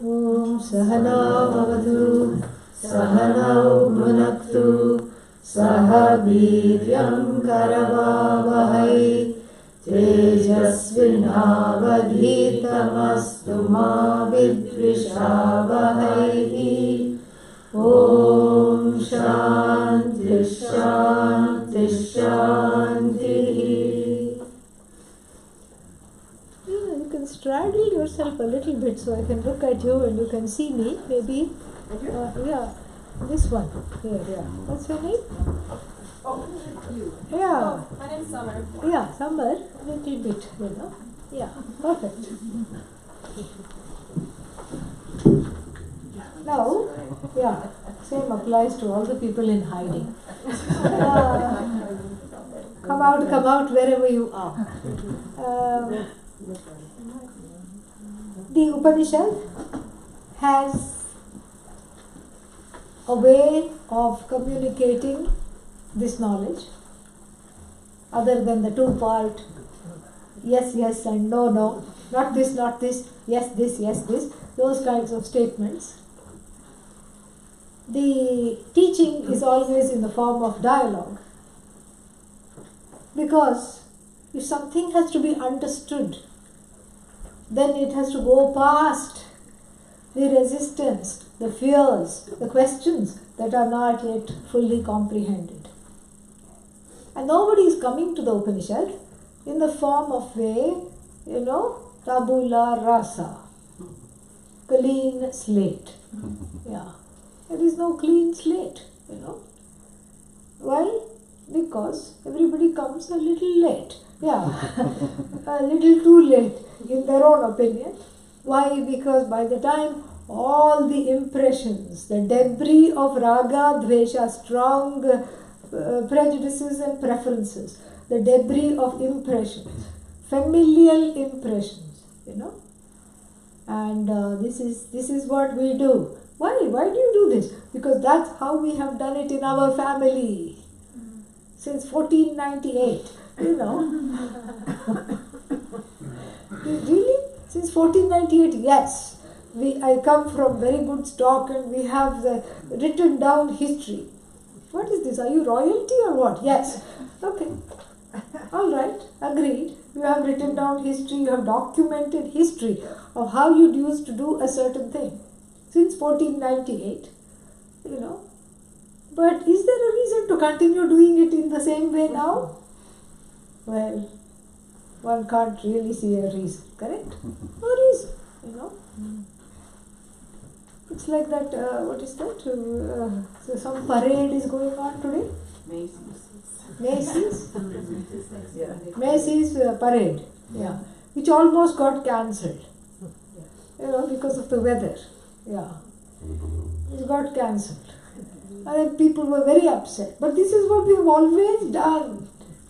Om Sahana Bhavatu Sahanau Bhunaktu Saha Viryam Karavavahai Tejasvinavadhitamastu ma vidvishavahai. Om Shanti Shanti Shanti. You can straddle yourself a little bit so I can look at you and you can see me. Maybe, this one. Here, yeah. What's your name? Oh, you. Yeah. Oh, my name's Summer. Yeah, Summer. A little bit, Yeah, perfect. Now, same applies to all the people in hiding. Come out wherever you are. The Upanishad has a way of communicating this knowledge other than the two-part yes and no, not this, yes this, those kinds of statements. The teaching is always in the form of dialogue, because if something has to be understood, then it has to go past the resistance, the fears, the questions that are not yet fully comprehended. And nobody is coming to the Upanishad in the form of tabula rasa, clean slate. There is no clean slate, Why? Because everybody comes a little late. A little too late in their own opinion. Why? Because by the time all the impressions, the debris of raga, dvesha, strong prejudices and preferences, the debris of impressions, familial impressions, and this is what we do. Why do you do this? Because that's how we have done it in our family since 1498. Really? Since 1498, yes. I come from very good stock and we have the written down history. What is this? Are you royalty or what? Yes. Okay. All right. Agreed. You have written down history, you have documented history of how you used to do a certain thing since 1498, But is there a reason to continue doing it in the same way now? Well, one can't really see a reason, correct? No reason, It's like that, what is that? So some parade is going on today? Macy's parade, which almost got cancelled, because of the weather, it got cancelled. And then people were very upset. But this is what we have always done.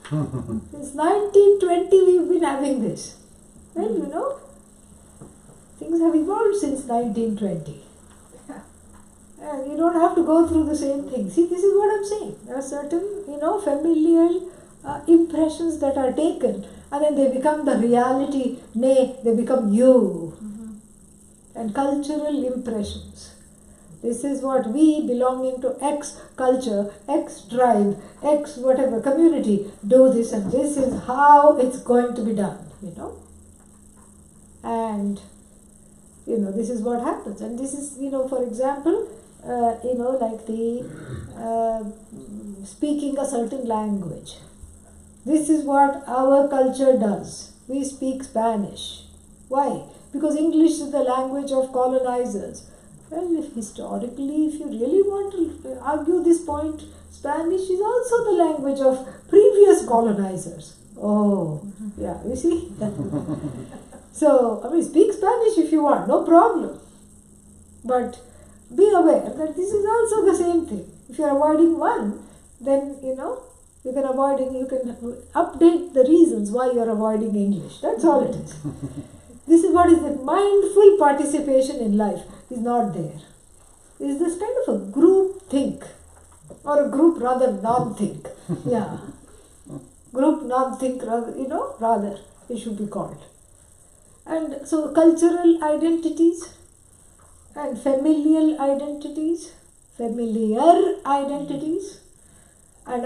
Since 1920 we've been having this. Well, things have evolved since 1920. And you don't have to go through the same thing. See, this is what I'm saying. There are certain, familial impressions that are taken, and then they become the reality, nay, they become you. And cultural impressions. This is what we, belonging to X culture, X tribe, X whatever community, do this, and this is how it's going to be done, And, this is what happens. And this is, for example, like the speaking a certain language. This is what our culture does. We speak Spanish. Why? Because English is the language of colonizers. Well, historically, if you really want to argue this point, Spanish is also the language of previous colonizers. You see? So, speak Spanish if you want, no problem. But be aware that this is also the same thing. If you are avoiding one, then, you can update the reasons why you are avoiding English. That's all it is. This is what is the mindful participation in life is not there. It is this kind of a group think, or a group rather non-think. Group non-think rather it should be called. And so cultural identities, and familiar identities, and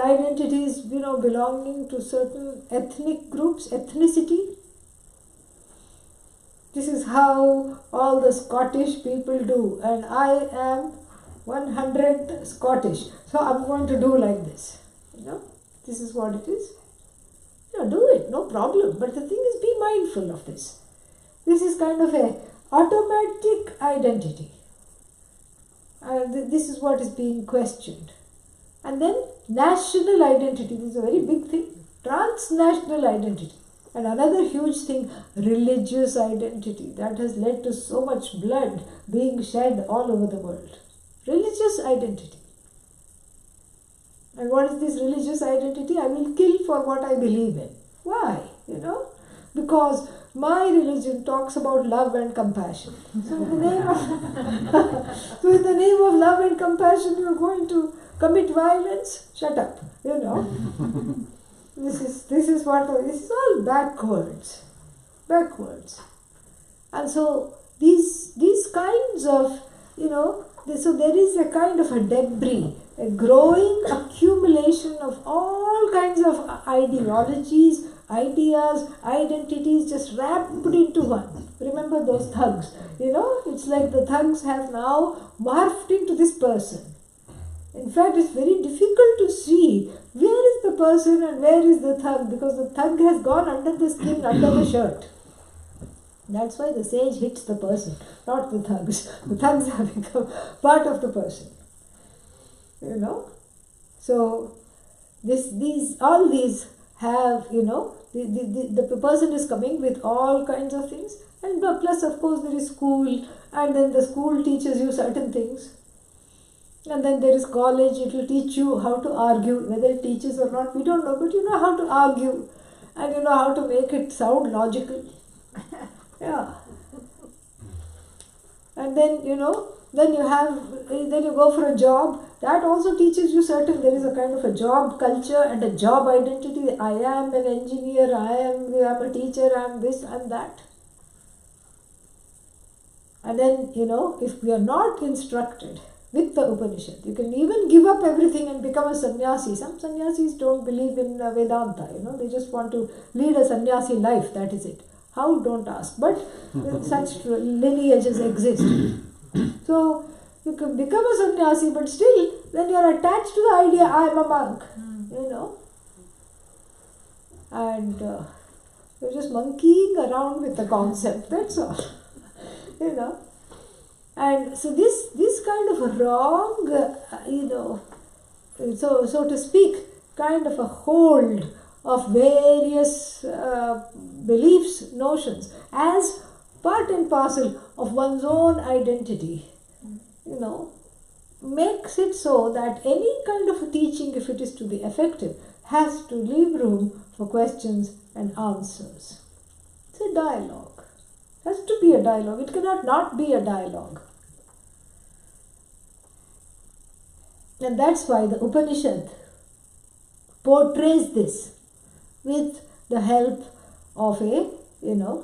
identities, belonging to certain ethnic groups, ethnicity. This is how all the Scottish people do, and I am 100 Scottish, so I'm going to do like this. This is what it is. Do it, no problem. But the thing is, be mindful of this. This is kind of a automatic identity. This is what is being questioned. And then national identity. This is a very big thing. Transnational identity. And another huge thing, religious identity. That has led to so much blood being shed all over the world. Religious identity. And what is this religious identity? I will kill for what I believe in. Why? Because my religion talks about love and compassion. So in the name of love and compassion, you are going to commit violence? Shut up. This is all backwards. And so these kinds of, so there is a kind of a debris, a growing accumulation of all kinds of ideologies, ideas, identities just wrapped into one. Remember those thugs? It's like the thugs have now morphed into this person. In fact, it's very difficult to see where is the person and where is the thug, because the thug has gone under the skin, under the shirt. That's why the sage hits the person, not the thugs. The thugs have become part of the person. So all these have, the person is coming with all kinds of things, and plus of course there is school, and then the school teaches you certain things, and then there is college. It will teach you how to argue, whether it teaches or not we don't know, but you know how to argue, and you know how to make it sound logical. Yeah. And then then you go for a job. That also teaches you certain, there is a kind of a job culture and a job identity. I am an engineer, I am a teacher, I am this and that. And then, if we are not instructed with the Upanishad, you can even give up everything and become a sannyasi. Some sannyasis don't believe in Vedanta, they just want to lead a sannyasi life, that is it. How? Don't ask. But such lineages exist. So, you can become a sannyasi, but still, then you are attached to the idea, I am a monk, and you're just monkeying around with the concept, that's all, And so this kind of a wrong, so to speak, kind of a hold of various beliefs, notions, as part and parcel of one's own identity, makes it so that any kind of a teaching, if it is to be effective, has to leave room for questions and answers. It's a dialogue. It has to be a dialogue. It cannot not be a dialogue. And that's why the Upanishad portrays this with the help of a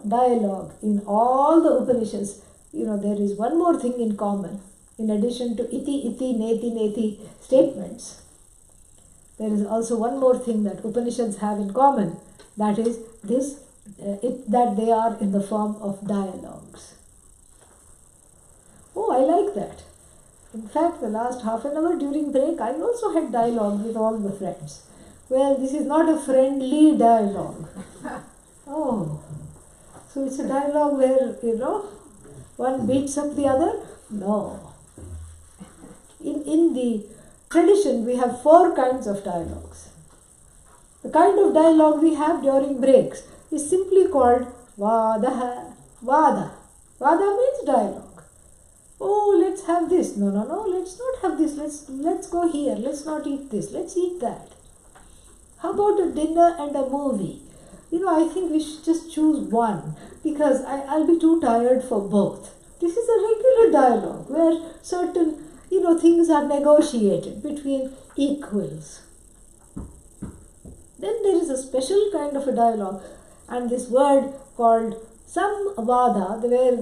dialogue. In all the Upanishads, there is one more thing in common. In addition to iti, iti, neti, neti statements, there is also one more thing that Upanishads have in common. That is that they are in the form of dialogues. Oh, I like that. In fact, the last half an hour during break, I also had dialogue with all the friends. Well, this is not a friendly dialogue. Oh, so it's a dialogue where, one beats up the other? No. In the tradition, we have 4 kinds of dialogues. The kind of dialogue we have during breaks is simply called Vada. Vada. Vada means dialogue. Oh, let's have this. No, let's not have this. Let's go here. Let's not eat this. Let's eat that. How about a dinner and a movie? I think we should just choose one, because I'll be too tired for both. This is a regular dialogue where certain, things are negotiated between equals. Then there is a special kind of a dialogue, and this word called samvada, where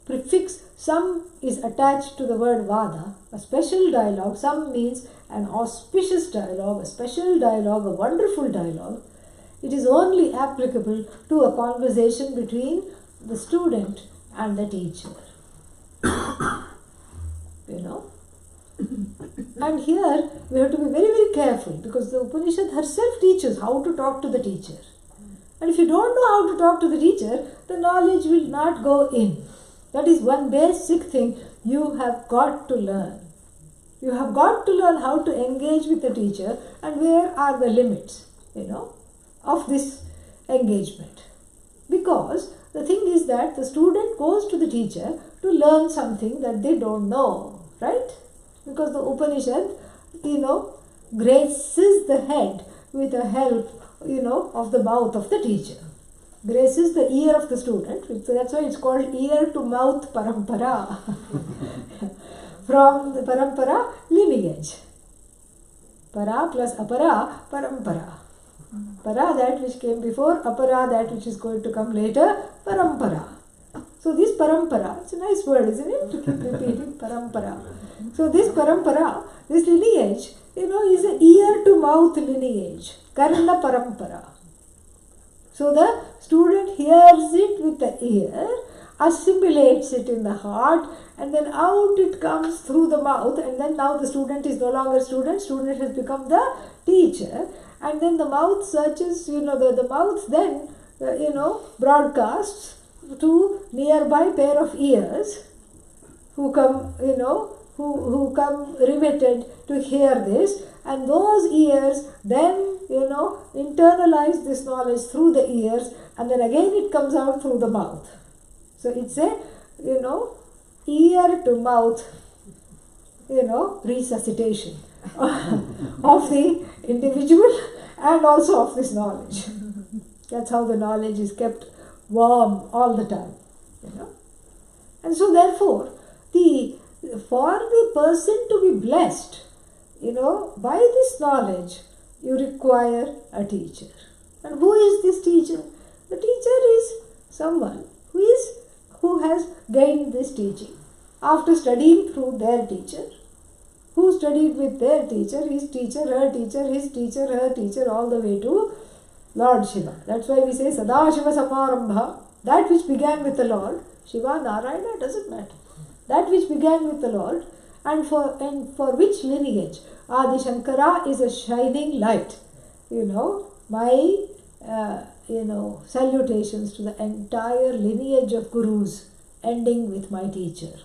prefix some is attached to the word vada, a special dialogue, some means an auspicious dialogue, a special dialogue, a wonderful dialogue. It is only applicable to a conversation between the student and the teacher. You know? And here we have to be very, very careful, because the Upanishad herself teaches how to talk to the teacher. And if you don't know how to talk to the teacher, the knowledge will not go in. That is one basic thing you have got to learn. You have got to learn how to engage with the teacher and where are the limits, of this engagement. Because the thing is that the student goes to the teacher to learn something that they don't know, right? Because the Upanishad, graces the head with the help, of the mouth of the teacher. Graces the ear of the student. So that's why it's called ear to mouth parampara. From the parampara lineage. Para plus apara, parampara. Para, that which came before, apara, that which is going to come later, parampara. So this parampara, it's a nice word, isn't it? To keep repeating, parampara. So this parampara, this lineage, is an ear to mouth lineage. Karna parampara. So the student hears it with the ear, assimilates it in the heart, and then out it comes through the mouth, and then now the student is no longer student has become the teacher, and then the mouth searches, the mouth then, broadcasts to nearby pair of ears who come, who come riveted to hear this, and those ears then, internalize this knowledge through the ears, and then again it comes out through the mouth. So it's a, ear to mouth, resuscitation of the individual and also of this knowledge. That's how the knowledge is kept warm all the time, And so therefore, for the person to be blessed, by this knowledge, you require a teacher. And who is this teacher? The teacher is someone who has gained this teaching after studying through their teacher, who studied with their teacher, his teacher, her teacher, his teacher, her teacher, all the way to Lord Shiva. That's why we say Sadashiva Samarambha, that which began with the Lord, Shiva, Narayana, doesn't matter. That which began with the Lord, and for which lineage Adi Shankara is a shining light. My salutations to the entire lineage of gurus, ending with my teacher,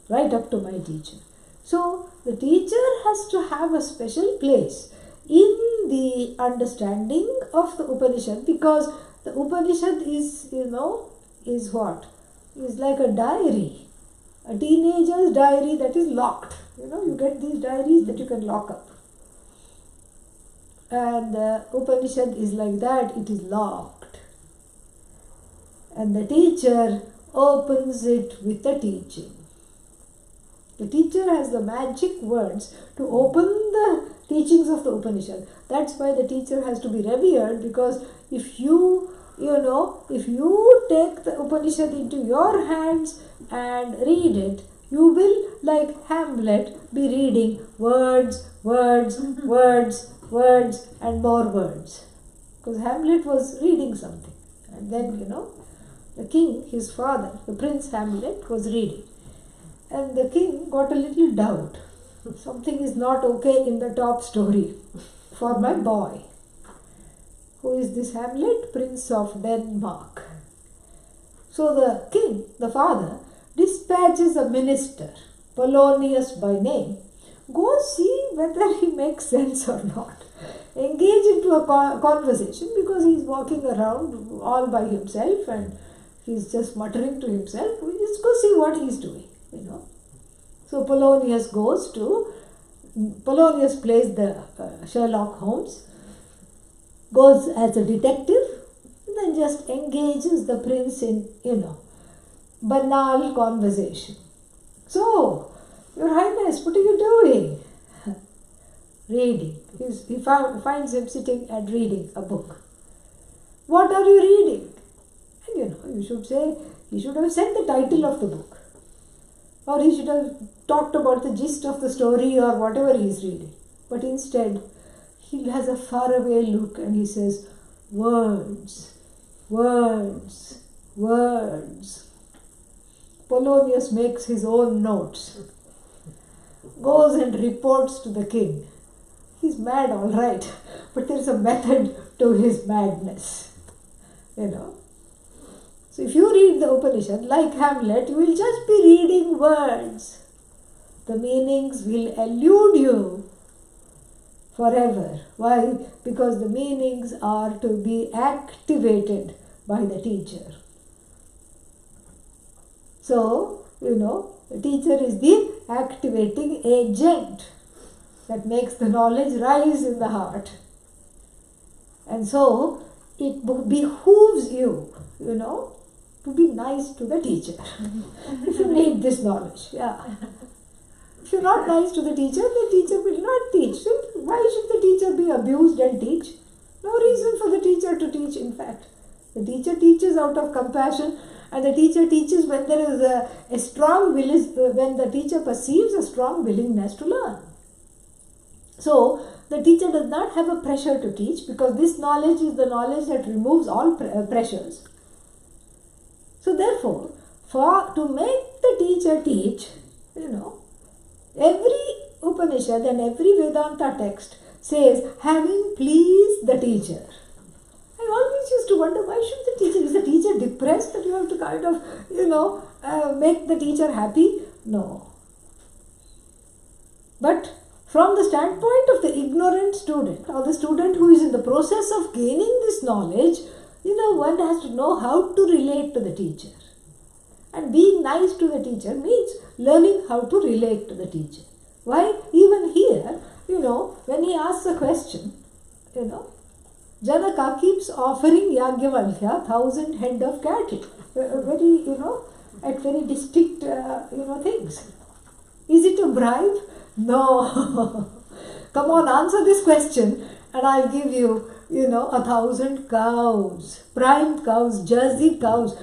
right up to my teacher. So the teacher has to have a special place in the understanding of the Upanishad, because the Upanishad is, is what? Is like a diary, a teenager's diary that is locked. You get these diaries that you can lock up. And the Upanishad is like that, it is locked. And the teacher opens it with the teaching. The teacher has the magic words to open the teachings of the Upanishad. That's why the teacher has to be revered, because if you take the Upanishad into your hands and read it, you will, like Hamlet, be reading words, words, words, words, and more words. Because Hamlet was reading something. And then, the king, his father, the Prince Hamlet, was reading. And the king got a little doubt. Something is not okay in the top story for my boy. Who is this Hamlet? Prince of Denmark. So the king, the father, dispatches a minister, Polonius by name, go see whether he makes sense or not. Engage into a conversation, because he's walking around all by himself and he's just muttering to himself. We just go see what he's doing, So Polonius plays the Sherlock Holmes, goes as a detective, and then just engages the prince in, banal conversation. So, Your Highness, what are you doing? Reading. He finds him sitting and reading a book. What are you reading? And You should say, he should have said the title of the book. Or he should have talked about the gist of the story or whatever he is reading. But instead, he has a faraway look and he says, words, words, words. Polonius makes his own notes, goes and reports to the king. He's mad, all right, but there's a method to his madness, So if you read the Upanishad, like Hamlet, you will just be reading words. The meanings will elude you forever. Why? Because the meanings are to be activated by the teacher. So, the teacher is the activating agent that makes the knowledge rise in the heart. And so, it behooves you, to be nice to the teacher. If you need this knowledge, If you're not nice to the teacher will not teach. So why should the teacher be abused and teach? No reason for the teacher to teach, in fact. The teacher teaches out of compassion, and the teacher teaches when there is a strong will, when the teacher perceives a strong willingness to learn. So, the teacher does not have a pressure to teach, because this knowledge is the knowledge that removes all pressures. So therefore, to make the teacher teach, every Upanishad and every Vedanta text says, having pleased the teacher. I always used to wonder, why should the teacher, is the teacher depressed that you have to kind of, make the teacher happy? No. But from the standpoint of the ignorant student, or the student who is in the process of gaining this knowledge, one has to know how to relate to the teacher. And being nice to the teacher means learning how to relate to the teacher. Why? Even here, when he asks a question, Janaka keeps offering Yagyavalkya 1,000 head of cattle. Very, at very distinct, things. Is it a bribe? No. Come on, answer this question and I'll give you, 1,000 cows, prime cows, Jersey cows,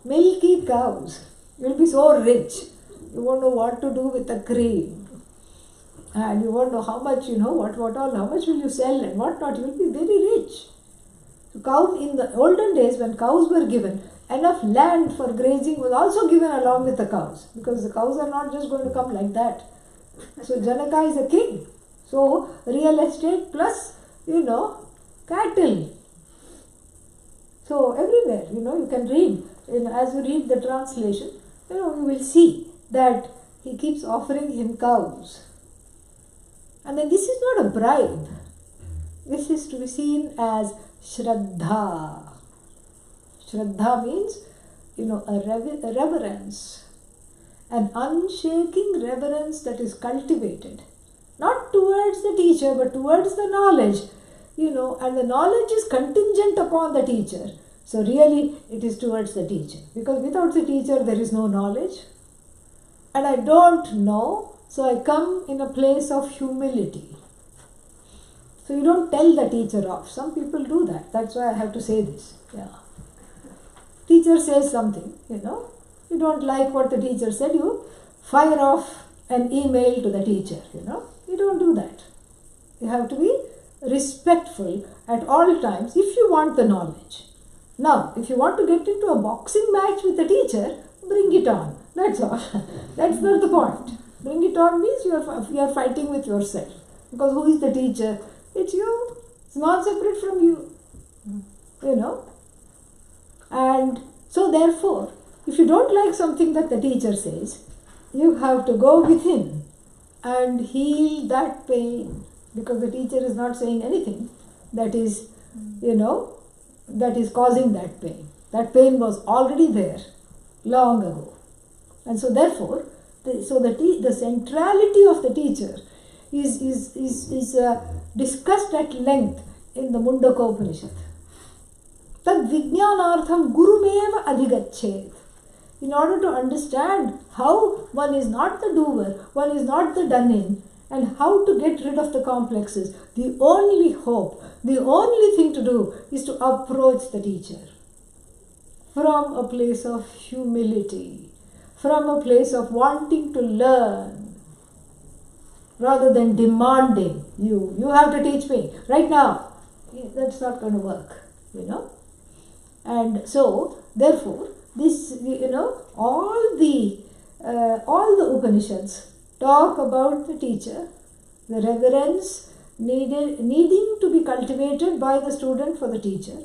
milky cows. You'll be so rich. You won't know what to do with the cream. And you won't know how much, how much will you sell and what not. You will be very rich. So in the olden days, when cows were given, enough land for grazing was also given along with the cows, because the cows are not just going to come like that. So Janaka is a king. So real estate plus, cattle. So everywhere, you can read, as you read the translation, you will see that he keeps offering him cows. And then this is not a bribe. This is to be seen as Shraddha. Shraddha means, a reverence. An unshaking reverence that is cultivated. Not towards the teacher, but towards the knowledge. And the knowledge is contingent upon the teacher. So really, it is towards the teacher. Because without the teacher, there is no knowledge. And I don't know, so I come in a place of humility. So you don't tell the teacher off. Some people do that. That's why I have to say this. Teacher says something, You don't like what the teacher said, you fire off an email to the teacher, You don't do that. You have to be respectful at all times if you want the knowledge. Now, if you want to get into a boxing match with the teacher, bring it on. That's all. That's not the point. Bring it on means you are fighting with yourself. Because who is the teacher? It's you. It's not separate from you. And so therefore, if you don't like something that the teacher says, you have to go within and heal that pain. Because the teacher is not saying anything that is, that is causing that pain. That pain was already there long ago. And so therefore, the centrality of the teacher is discussed at length in the Mundaka Upanishad. Tad vijnanartham gurumeva adhigachet. In order to understand how one is not the doer, one is not the done-in, and how to get rid of the complexes, the only hope, the only thing to do is to approach the teacher. from a place of humility, from a place of wanting to learn, rather than demanding you have to teach me right now. That's not going to work, And so, therefore, this, all the Upanishads talk about the teacher, the reverence needing to be cultivated by the student for the teacher,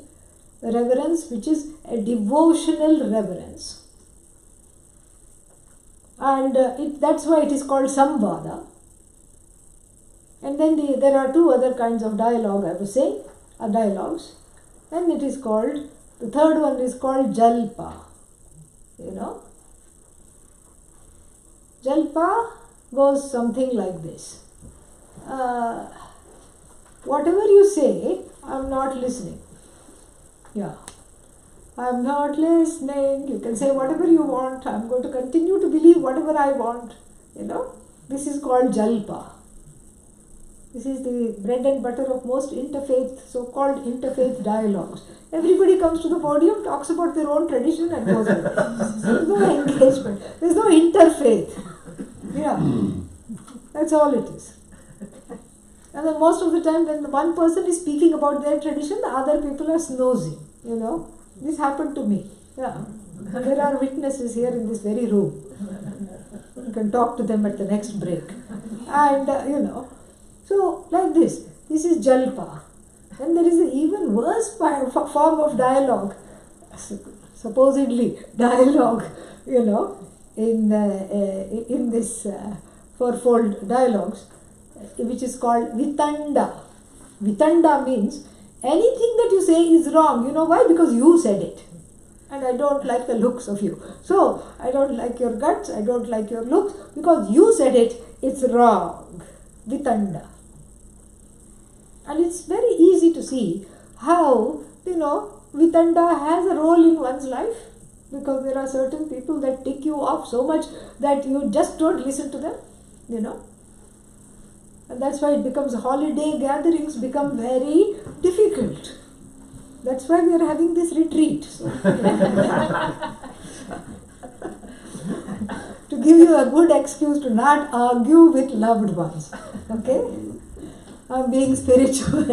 the reverence which is a devotional reverence. And that's why it is called Samvada. And then there are two other kinds of dialogue, I was saying, dialogues. And it is called, the third one is called Jalpa. Jalpa goes something like this. Whatever you say, I'm not listening. Yeah. I'm not listening. You can say whatever you want. I'm going to continue to believe whatever I want. This is called Jalpa. This is the bread and butter of most interfaith, so-called interfaith dialogues. Everybody comes to the podium, talks about their own tradition and goes away. There's no engagement. There's no interfaith. Yeah. That's all it is. And then most of the time when the one person is speaking about their tradition, the other people are snoozing. This happened to me. Yeah. There are witnesses here in this very room. You can talk to them at the next break. And, so like this is Jalpa. And there is an even worse form of dialogue, supposedly dialogue, in this fourfold dialogues, which is called Vitanda. Vitanda means anything that you say is wrong. You know why? Because you said it. And I don't like the looks of you. So, I don't like your guts, I don't like your looks, because you said it, it's wrong. Vitanda. And it's very easy to see how, Vitanda has a role in one's life, because there are certain people that tick you off so much that you just don't listen to them, And that's why it becomes holiday gatherings become very difficult. That's why we are having this retreat. So, to give you a good excuse to not argue with loved ones. Okay? I'm being spiritual.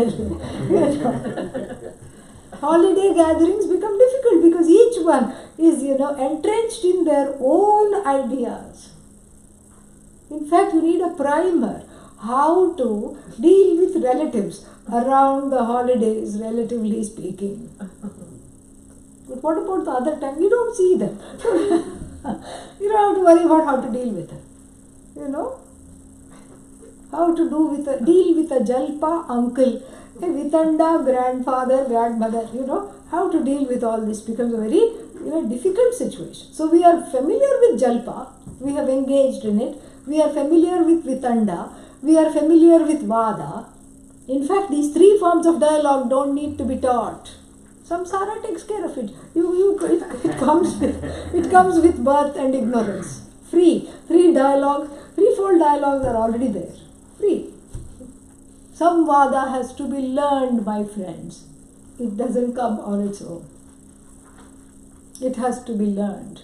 Holiday gatherings become difficult because each one is, entrenched in their own ideas. In fact, you need a primer how to deal with relatives around the holidays, relatively speaking. But what about the other time? You don't see them. You don't have to worry about how to deal with them. How to deal with a Jalpa uncle, a Vitanda grandfather, grandmother, how to deal with all this becomes a very difficult situation. So we are familiar with Jalpa, we have engaged in it, we are familiar with Vitanda, we are familiar with Vada. In fact, these three forms of dialogue don't need to be taught. Samsara takes care of it. It comes with birth and ignorance. Free. Threefold dialogues are already there. Free. Some Vada has to be learned, my friends. It doesn't come on its own. It has to be learned.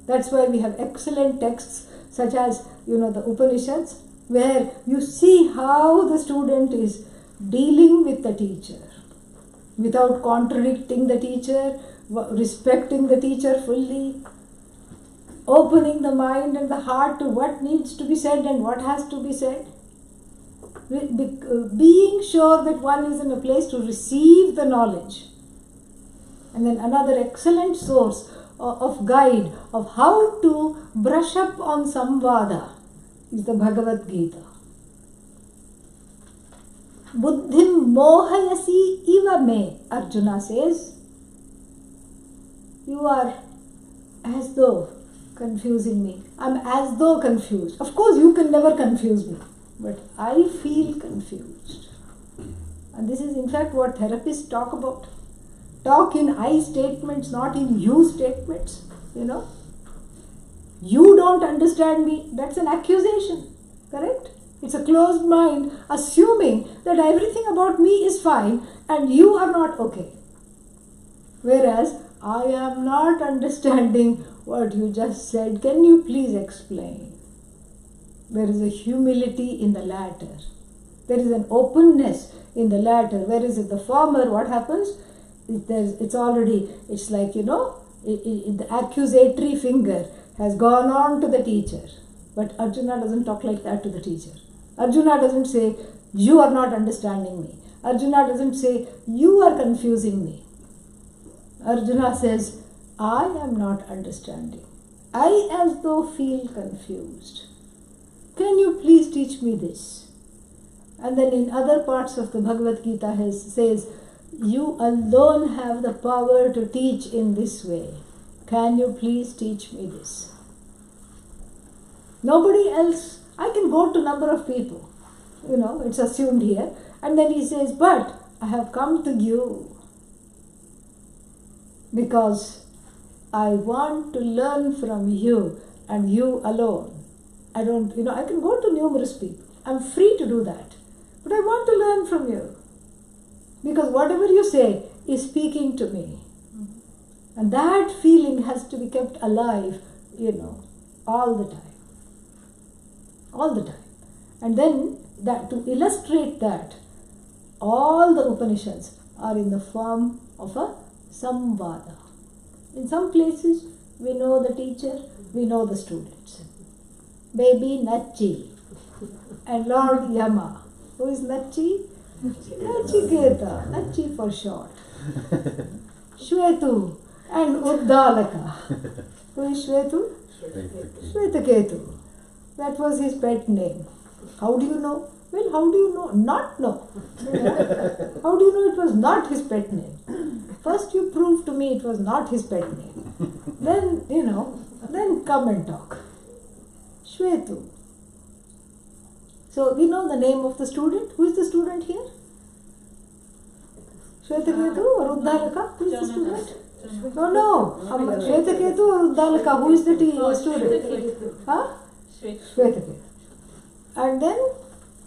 That's why we have excellent texts such as, the Upanishads, where you see how the student is dealing with the teacher without contradicting the teacher, respecting the teacher fully, opening the mind and the heart to what needs to be said and what has to be said, being sure that one is in a place to receive the knowledge. And then another excellent source of guide of how to brush up on Samvada is the Bhagavad Gita. Buddhim mohayasi iva me, Arjuna says. You are as though confusing me. I'm as though confused. Of course, you can never confuse me, but I feel confused. And this is in fact what therapists talk about. Talk in I statements, not in you statements. You don't understand me. That's an accusation. Correct? It's a closed mind assuming that everything about me is fine and you are not okay. Whereas I am not understanding what you just said. Can you please explain? There is a humility in the latter. There is an openness in the latter. Whereas in the former, what happens? It's like, the accusatory finger has gone on to the teacher. But Arjuna doesn't talk like that to the teacher. Arjuna doesn't say, you are not understanding me. Arjuna doesn't say, you are confusing me. Arjuna says, I am not understanding. I as though feel confused. Can you please teach me this? And then in other parts of the Bhagavad Gita says, you alone have the power to teach in this way. Can you please teach me this? Nobody else. I can go to a number of people. It's assumed here. And then he says, but I have come to you because I want to learn from you and you alone. I can go to numerous people. I'm free to do that. But I want to learn from you. Because whatever you say is speaking to me. And that feeling has to be kept alive, all the time. All the time. And then, to illustrate that, all the Upanishads are in the form of a samvada. In some places, we know the teacher, we know the students. Baby Nachi and Lord Yama. Who is Nachi? Nachiketa. Nachi for short. Shvetu and Uddalaka. Who is Shvetu? Shvetaketu. That was his pet name. How do you know? Well, how do you know? Not know. How do you know it was not his pet name? First you prove to me it was not his pet name. Then, then come and talk. Shvetu. So we know the name of the student. Who is the student here? Shvetaketu or Uddalaka? Who is the student? No. Shvetaketu or Uddalaka? Who is the student? Huh? Shvetaketu. And then,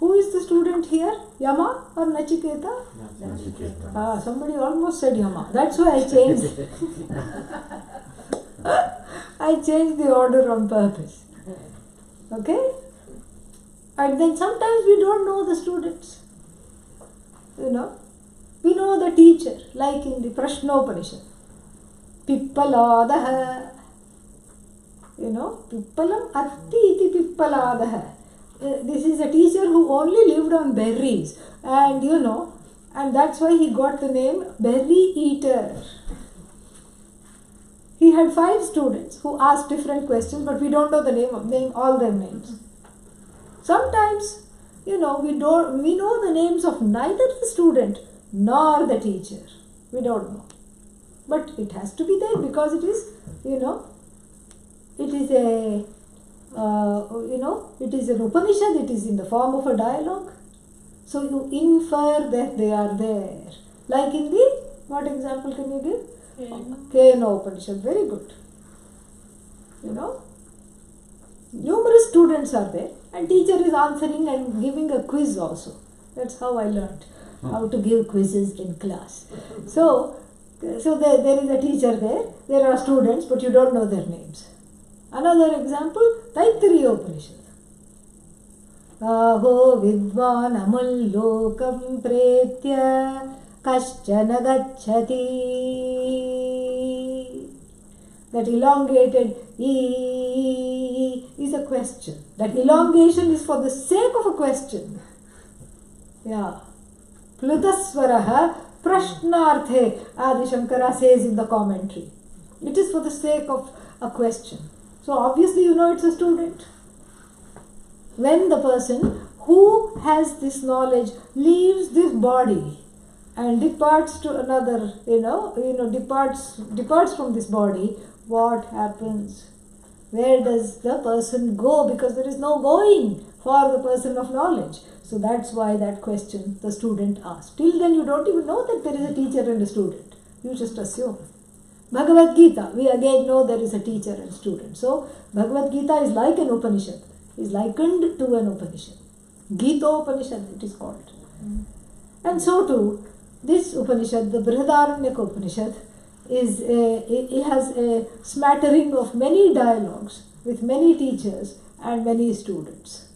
who is the student here? Yama or Nachiketa? Nachiketa. Somebody almost said Yama. That's why I changed. I changed the order on purpose. Okay? And then sometimes we don't know the students. We know the teacher, like in the Prashnopanishad. Pippaladaha. Pippalam atti iti pippaladaha. This is a teacher who only lived on berries. And and that's why he got the name Berry Eater. He had 5 students who asked different questions, but we don't know the name all their names. Sometimes, we know the names of neither the student nor the teacher. We don't know. But it has to be there because it is, it is it is an Upanishad, it is in the form of a dialogue. So you infer that they are there. Like in the, what example can you give? Kena Upanishad, very good. Numerous students are there and teacher is answering and giving a quiz also. That's how I learned how to give quizzes in class. So there is a teacher there, there are students but you don't know their names. Another example, Taittiriya Upanishad. Aho vidvan amullokam pretya kaschana gacchati. That elongated E is a question. That elongation is for the sake of a question. Yeah. Plutaswaraha prashnarthe, Adi Shankara says in the commentary. It is for the sake of a question. So obviously it's a student. When the person who has this knowledge leaves this body and departs to another, departs from this body, what happens? Where does the person go? Because there is no going for the person of knowledge. So that's why that question the student asked. Till then you don't even know that there is a teacher and a student. You just assume. Bhagavad Gita, we again know there is a teacher and student. So Bhagavad Gita is like an Upanishad, is likened to an Upanishad. Gita Upanishad it is called. And so too, this Upanishad, the Brihadaranyaka Upanishad, it has a smattering of many dialogues with many teachers and many students.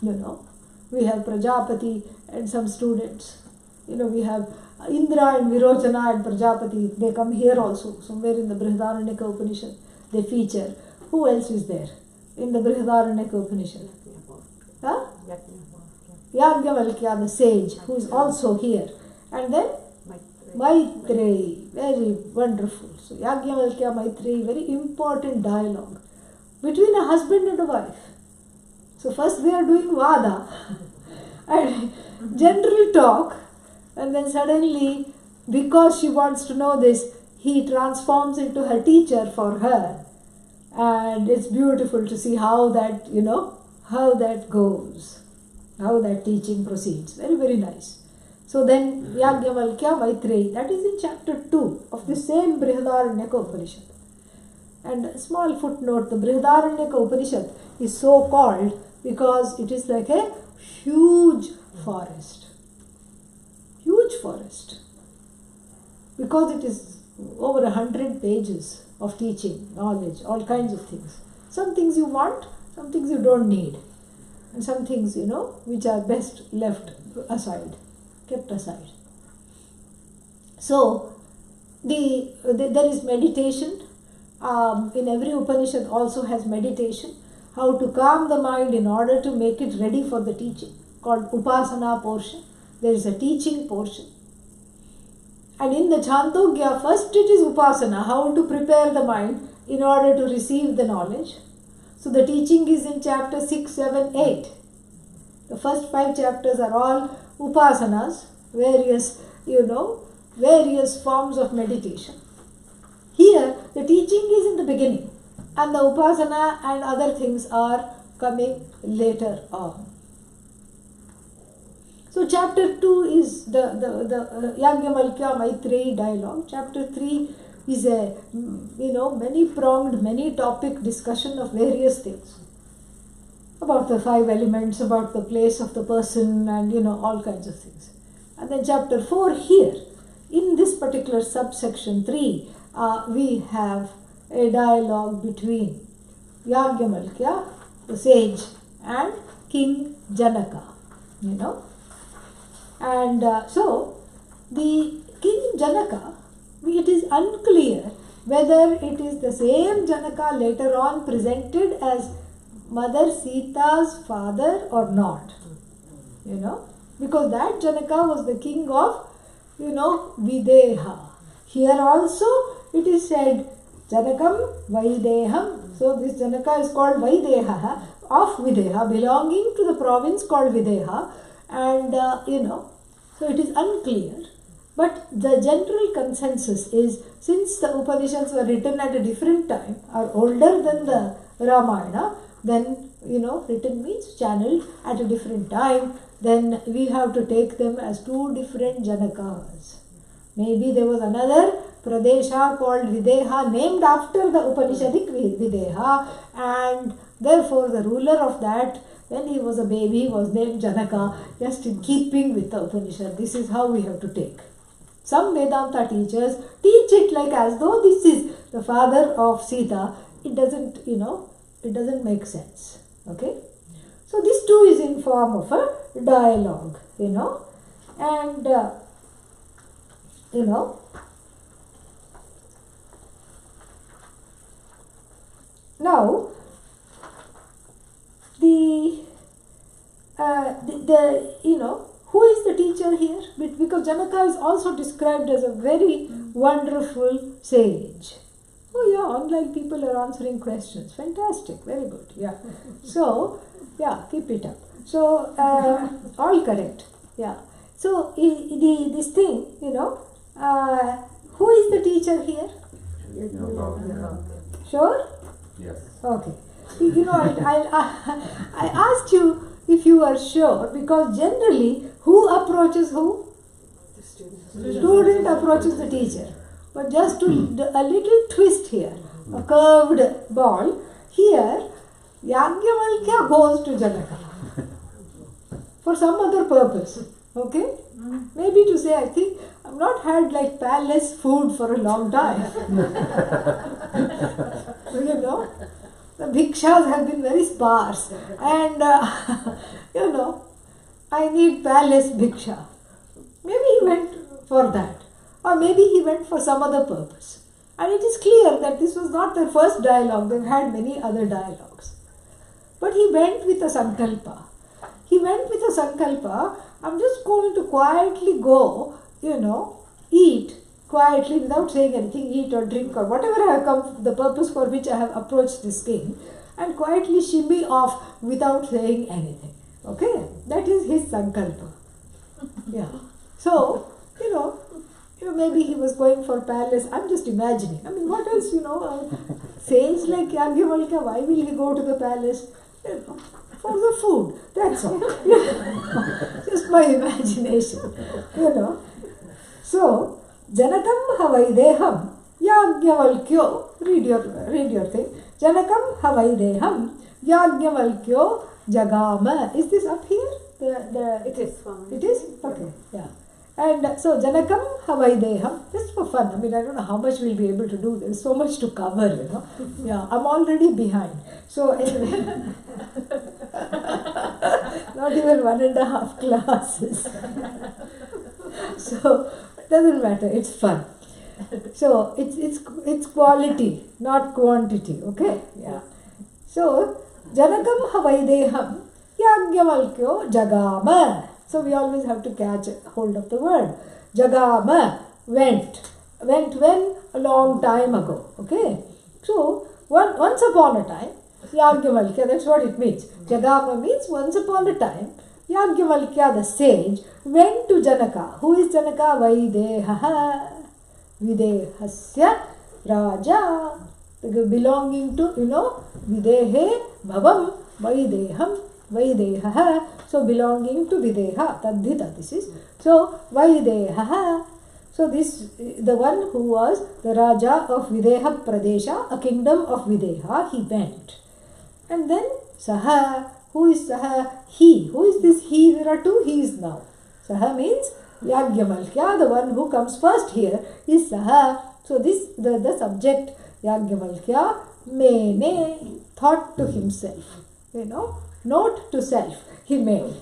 We have Prajapati and some students. We have Indra and Virochana and Prajapati. They come here also, somewhere in the Brihadaranyaka Upanishad. They feature. Who else is there in the Brihadaranyaka Upanishad? Huh? Yajnavalkya, the sage, who is also here. And then Maitreyi, very wonderful. So Yajnavalkya, Maitreyi, very important dialogue between a husband and a wife. So first they are doing Vada and general talk, and then suddenly, because she wants to know this, he transforms into her teacher for her. And it's beautiful to see how that, how that goes, how that teaching proceeds. Very, very nice. So then, Yajnavalkya Maitreyi, that is in chapter 2 of the same Brihadaranyaka Upanishad. And a small footnote, the Brihadaranyaka Upanishad is so called because it is like a huge forest. Huge forest. Because it is over 100 pages of teaching, knowledge, all kinds of things. Some things you want, some things you don't need. And some things, which are best left aside, kept aside. So, there is meditation. In every Upanishad also has meditation. How to calm the mind in order to make it ready for the teaching, called Upasana portion. There is a teaching portion. And in the Chandogya, first it is Upasana, how to prepare the mind in order to receive the knowledge. So the teaching is in chapter 6, 7, 8. The first 5 chapters are all Upasanas, various forms of meditation. Here, the teaching is in the beginning, and the Upasana and other things are coming later on. So chapter 2 is the Yajnavalkya Maitreyi dialogue. Chapter 3 is a many-pronged, many-topic discussion of various things. About the 5 elements, about the place of the person, and all kinds of things. And then chapter 4 here, in this particular subsection 3, we have a dialogue between Yajnavalkya, the sage, and King Janaka. And so, the King Janaka, it is unclear whether it is the same Janaka later on presented as Mother Sita's father or not. Because that Janaka was the king of, Videha. Here also it is said Janakam Vaideham. So this Janaka is called Vaideha of Videha, belonging to the province called Videha. And so it is unclear. But the general consensus is, since the Upanishads were written at a different time, are older than the Ramayana, then written means channeled at a different time, then we have to take them as 2 different Janakas. Maybe there was another Pradesha called Videha, named after the Upanishadic Videha, and therefore the ruler of that, when he was a baby, was named Janaka, just in keeping with the Upanishad. This is how we have to take. Some Vedanta teachers teach it like as though this is the father of Sita. It doesn't, it doesn't make sense. Okay? So this too is in form of a dialogue, and now who is the teacher here? Because Janaka is also described as a very wonderful sage. Oh yeah, online people are answering questions. Fantastic, very good. Yeah. So, yeah, keep it up. So, all correct. Yeah. So, this thing, who is the teacher here? Sure? Yes. Okay. I asked you if you are sure, because generally, who approaches who? The student. Student approaches the teacher. But just to a little twist here, a curved ball, here Yajnavalkya goes to Janaka for some other purpose. Okay? Maybe to say, I think I've not had like palace food for a long time. You know, the bhikshas have been very sparse, and you know, I need palace bhiksha. Maybe he went for that, or maybe he went for some other purpose. And it is clear that this was not their first dialogue, they've had many other dialogues. But he went with a sankalpa. He went with a sankalpa, I'm just going to quietly go, you know, eat quietly without saying anything, eat or drink or whatever I have come, the purpose for which I have approached this king, and quietly shimmy off without saying anything. Okay? That is his sankalpa. Yeah. So, you know, maybe he was going for palace. I'm just imagining. I mean, what else, sage like Yagyavalkya, why will he go to the palace? For the food. That's all. Just my imagination. So, Janakam Havaideham Yagyavalkyo. Read your thing. Janakam Havaideham Yagyavalkyo Jagama. Is this up here? It is. It is? Okay. Yeah. And so Janakam Havaideham, just for fun. I mean, I don't know how much we'll be able to do. There's so much to cover, Yeah, I'm already behind. So anyway, not even 1.5 classes. So it doesn't matter. It's fun. So it's quality, not quantity. Okay? Yeah. So Janakam Havaideham Yagyavalkyo Jagama. So we always have to catch hold of the word. Jagama, went. Went when? A long time ago. Okay? So, once upon a time, Yagyavalkya, that's what it means. Jagama means once upon a time, Yagyavalkya the sage went to Janaka. Who is Janaka? Vaideha. Videhasya Raja. Belonging to, Videhe Bhavam Vaideham Vaideha. So belonging to Videha, Tadhita this is. So Vaideha. So this, the one who was the Raja of Videha Pradesha, a kingdom of Videha, he went. And then Saha. Who is Saha? He. Who is this he? There are two he's now. Saha means Yagyavalkya, the one who comes first here is Saha. So this, the subject Yagyavalkya, mene, thought to himself. Note to self, he made,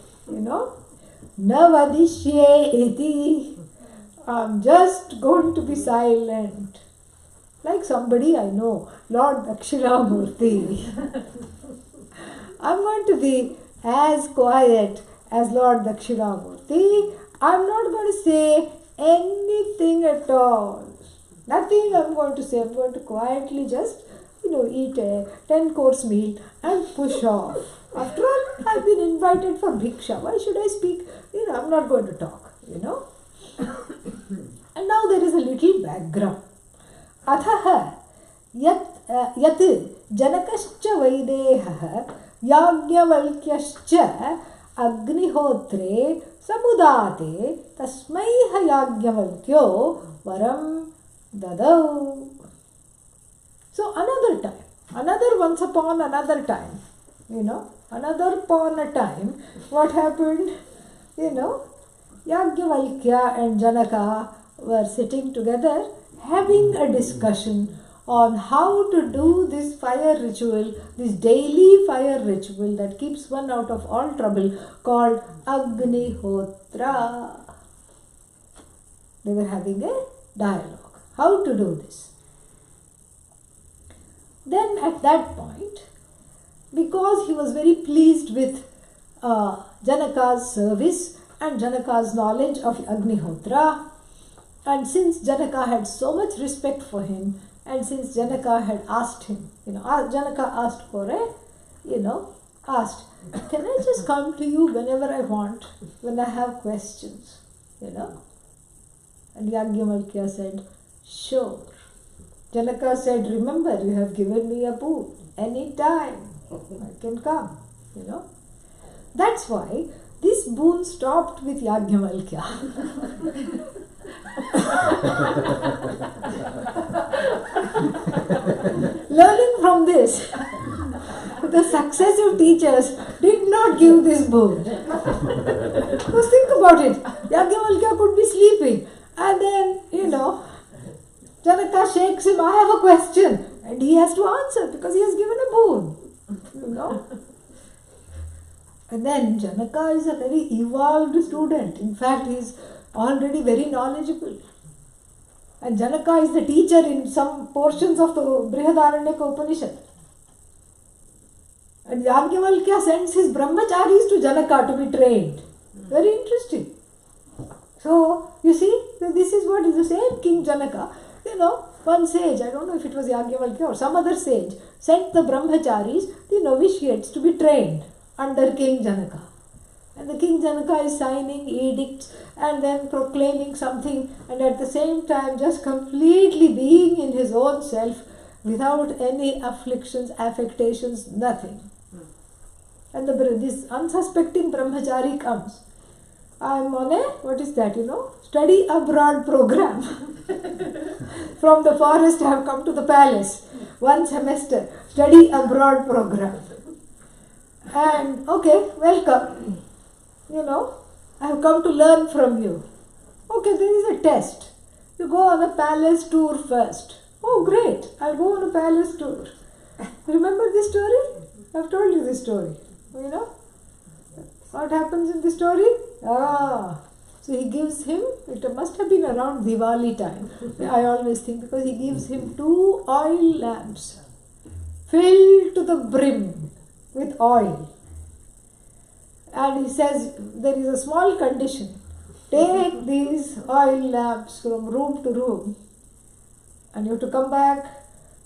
Navadishye iti, I'm just going to be silent. Like somebody I know, Lord Dakshinamurti. I'm going to be as quiet as Lord Dakshinamurti. I'm not going to say anything at all. Nothing I'm going to say. I'm going to quietly just, eat a 10-course meal and push off. After all, I've been invited for bhiksha. Why should I speak? I'm not going to talk, And now there is a little background. Athaha yat janakascha vaideha yagyavalkyascha agnihotre samudate tasmaiha yagyavalkyo varam dadau. So once upon another time, another upon a time, what happened? Yagyavalkya and Janaka were sitting together having a discussion on how to do this fire ritual, this daily fire ritual that keeps one out of all trouble, called Agnihotra. They were having a dialogue. How to do this? Then at that point, because he was very pleased with Janaka's service and Janaka's knowledge of Agnihotra, and since Janaka had so much respect for him, and since Janaka had asked him, Janaka asked for can I just come to you whenever I want, when I have questions, And Yagyavalkya said, sure. Janaka said, remember, you have given me a boon. Any time I can come, That's why this boon stopped with Yagyavalkya. Learning from this, the successive teachers did not give this boon. Because think about it, Yagyavalkya could be sleeping And then, Janaka shakes him, I have a question. And he has to answer because he has given a boon. And then Janaka is a very evolved student. In fact, he is already very knowledgeable. And Janaka is the teacher in some portions of the Brihadaranyaka Upanishad. And Yajnavalkya sends his brahmacharis to Janaka to be trained. Very interesting. So, you see, this is what is the same King Janaka. One sage, I don't know if it was Yajnavalkya or some other sage, sent the brahmacharis, the novitiates, to be trained under King Janaka. And the King Janaka is signing edicts and then proclaiming something, and at the same time just completely being in his own self without any afflictions, affectations, nothing. And this unsuspecting brahmachari comes. I am on a, study abroad program. From the forest I have come to the palace. 1 semester, study abroad program. And, okay, welcome. I have come to learn from you. Okay, there is a test. You go on a palace tour first. Oh, great, I'll go on a palace tour. Remember this story? I've told you this story. What happens in the story? So he gives him, it must have been around Diwali time, I always think, because he gives him 2 oil lamps filled to the brim with oil. And he says, there is a small condition. Take these oil lamps from room to room and you have to come back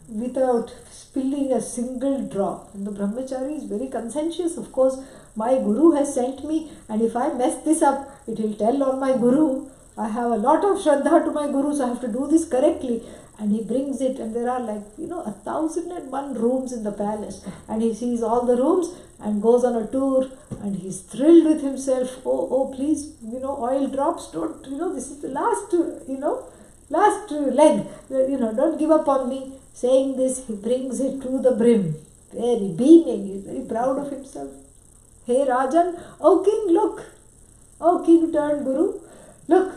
without spilling a single drop. And the brahmachari is very conscientious. Of course, my guru has sent me, and if I mess this up, it will tell on my guru. I have a lot of shraddha to my guru, so I have to do this correctly. And he brings it, and there are 1,001 rooms in the palace. And he sees all the rooms and goes on a tour, and he's thrilled with himself. Oh, please, oil drops, don't, this is the last, last leg, don't give up on me. Saying this, he brings it to the brim, very beaming, he's very proud of himself. Hey Rajan, oh king, look. Oh king turned guru, look,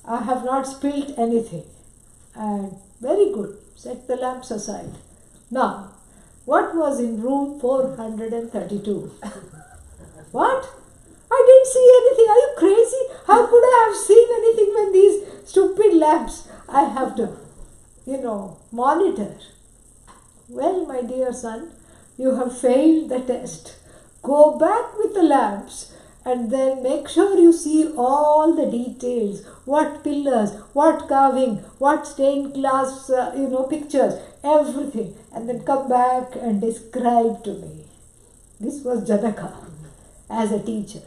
I have not spilt anything. And very good, set the lamps aside. Now, what was in room 432? What? I didn't see anything. Are you crazy? How could I have seen anything when these stupid lamps I have to, monitor? Well, my dear son, you have failed the test. Go back with the lamps and then make sure you see all the details. What pillars, what carving, what stained glass, pictures, everything. And then come back and describe to me. This was Janaka as a teacher,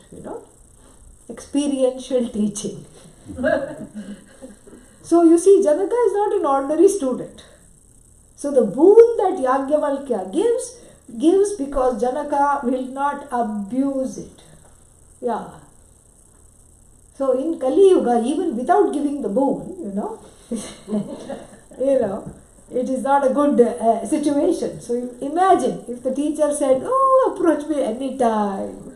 experiential teaching. So you see, Janaka is not an ordinary student. So the boon that Yajnavalkya gives because Janaka will not abuse it. Yeah. So in Kali Yuga, even without giving the boon, it is not a good situation. So you imagine if the teacher said, oh, approach me anytime,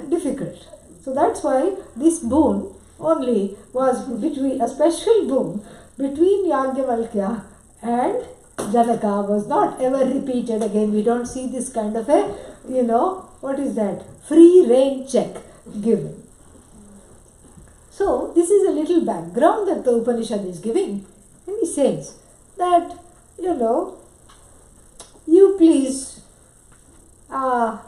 difficult. So that's why this boon only was between a special boon between Yajnavalkya and Janaka, was not ever repeated again. We don't see this kind of a, what is that? Free rein check given. So this is a little background that the Upanishad is giving. And he says that, you please, you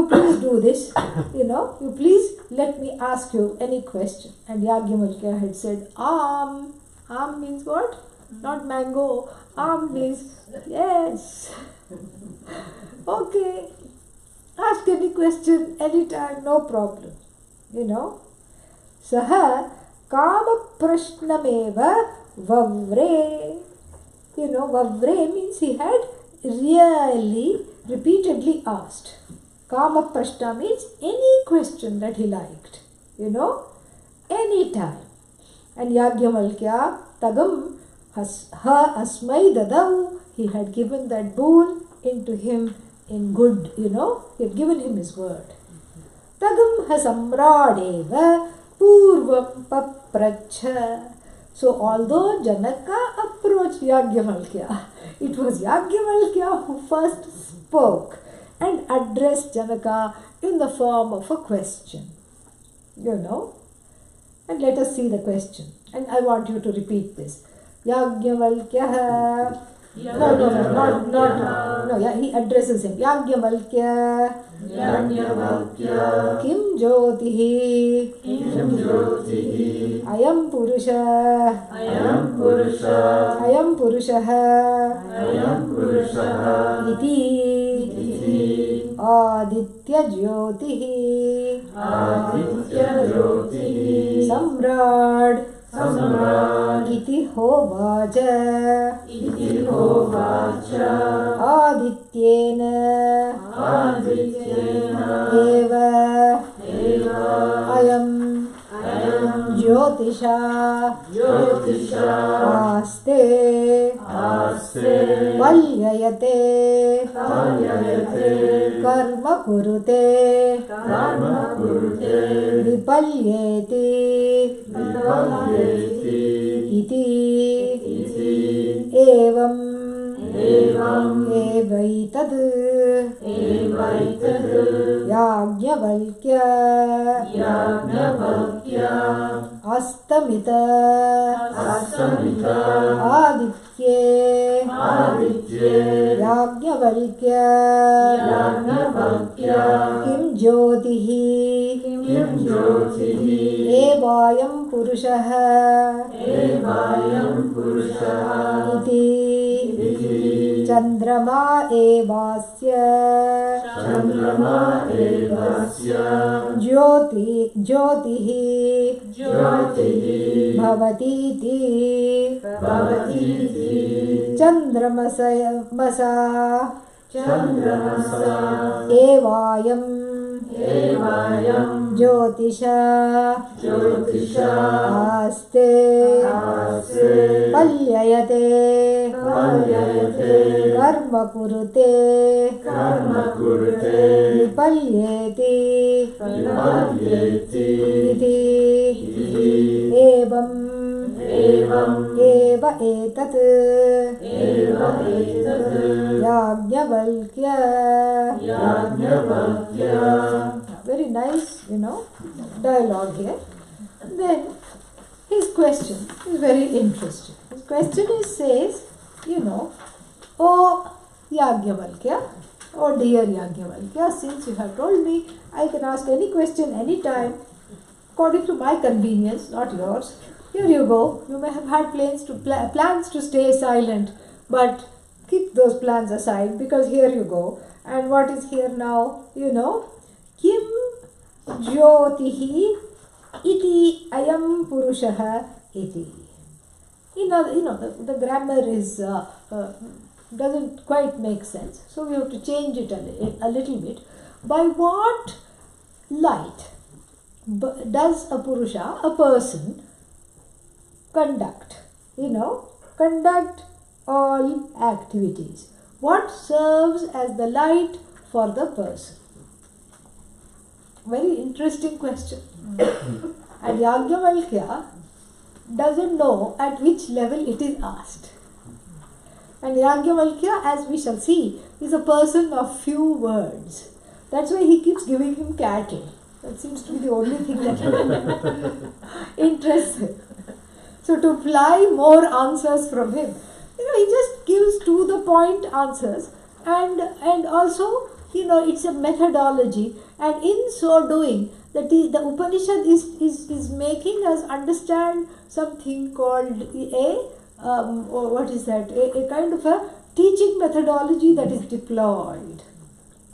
please do this, you please let me ask you any question. And Yajnavalkya had said, Am means what? Not mango. Am means yes. Okay. Ask any question anytime, no problem. Saha kama prashnameva vavre. Vavre means he had really repeatedly asked. Kama prashna means any question that he liked. Anytime. And Yajnavalkya tagam ha asmai dadau. He had given that boon into him in good, he had given him his word. Tagam ha samradeva purvam papracha. So although Janaka approached Yajnavalkya, it was Yajnavalkya who first spoke and addressed Janaka in the form of a question. You know? And let us see the question. And I want you to repeat this. Yajnavalkya. He addresses him. Yajnavalkya. Kim Jyotihi. Ayam Purushaha. Iti. Aditya Jyotihi. Samrad. Iti hovacha. Adityena. Eva. Ayam. Jyotisha. Aste. Palyayate. Karma kurute. Vipalyeti. Iti. Evam. Evaitad. Yajnavalkya. Astamita. Aditye. Yajnavalkya. Kim Jyotihi. Evayam Purushaha. Iti. Chandrama evasya. Jyotihi. Bhavatiti. Chandramasa. Evayam. Jyotisha. Aste. Palyayate. Karma kurute. Vipalyeti. Iti. Evam. Eva etat. Yajnavalkya. Very nice, dialogue here. Then his question is very interesting. His question says, oh Yajnavalkya, oh dear Yajnavalkya, since you have told me I can ask any question anytime according to my convenience, not yours. Here you go. You may have had plans to stay silent, but keep those plans aside because here you go. And what is here now? Kim Jyotihi iti ayam purushaha iti. The grammar is doesn't quite make sense. So we have to change it a little bit. By what light does a purusha, a person, conduct all activities? What serves as the light for the person? Very interesting question. And Yajnavalkya doesn't know at which level it is asked. And Yajnavalkya, as we shall see, is a person of few words. That's why he keeps giving him cattle. That seems to be the only thing that interests him. So to fly more answers from him, he just gives to the point answers, and also it's a methodology, and in so doing the Upanishad is making us understand something called a kind of a teaching methodology that is deployed.